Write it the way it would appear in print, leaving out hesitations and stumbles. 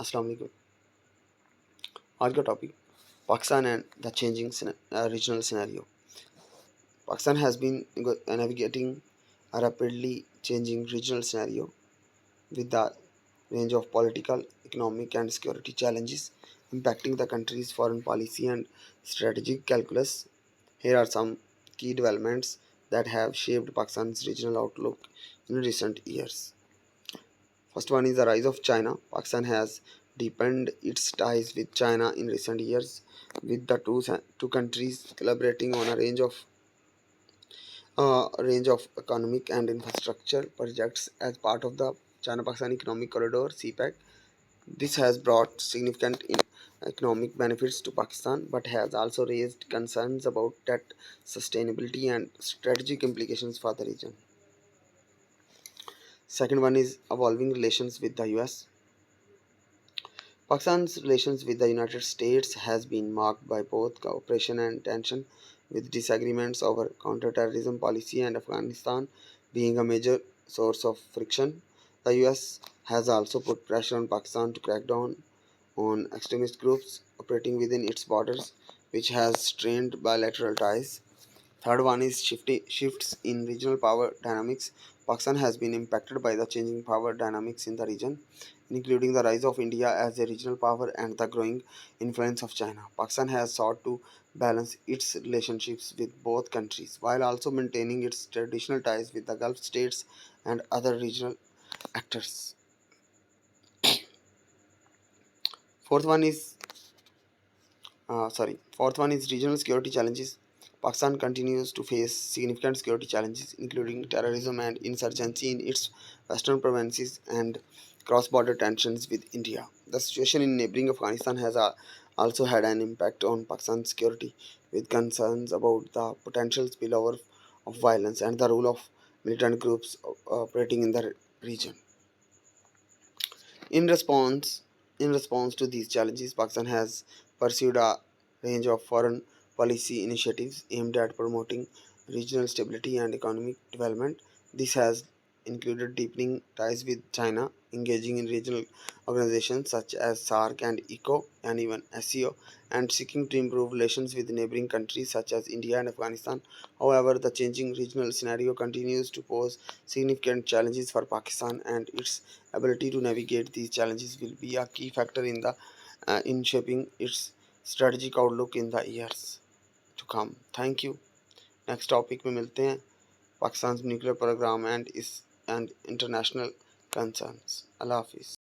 अस्सलाम वालेकुम। आज का topic Pakistan and the changing regional scenario. Pakistan has been navigating a rapidly changing regional scenario with the range of political, economic, and security challenges impacting the country's foreign policy and strategic calculus. Here are some key developments that have shaped Pakistan's regional outlook in recent years. First one is the rise of China. Pakistan has deepened its ties with China in recent years, with the two countries collaborating on a range of economic and infrastructure projects as part of the China-Pakistan Economic Corridor (CPEC). This has brought significant economic benefits to Pakistan, but has also raised concerns about debt sustainability and strategic implications for the region. Second one is evolving relations with the US. Pakistan's relations with the United States has been marked by both cooperation and tension, with disagreements over counterterrorism policy and Afghanistan being a major source of friction. The US has also put pressure on Pakistan to crack down on extremist groups operating within its borders, which has strained bilateral ties. Third one is shifts in regional power dynamics. Pakistan has been impacted by the changing power dynamics in the region, including the rise of India as a regional power and the growing influence of China. Pakistan has sought to balance its relationships with both countries while also maintaining its traditional ties with the Gulf states and other regional actors. Fourth one is Fourth one is regional security challenges. Pakistan continues to face significant security challenges, including terrorism and insurgency in its western provinces and cross-border tensions with India. The situation in neighboring Afghanistan has also had an impact on Pakistan's security, with concerns about the potential spillover of violence and the role of militant groups operating in the region. In response, in response to these challenges, Pakistan has pursued a range of foreign policy initiatives aimed at promoting regional stability and economic development. This has included deepening ties with China, engaging in regional organizations such as SARC and ECO, and even SEO, and seeking to improve relations with neighboring countries such as India and Afghanistan. However, the changing regional scenario continues to pose significant challenges for Pakistan, and its ability to navigate these challenges will be a key factor in shaping its strategic outlook in the years to come. Thank you. Next topic में मिलते हैं Pakistan nuclear programme and international concerns. अल्लाह हाफिज़।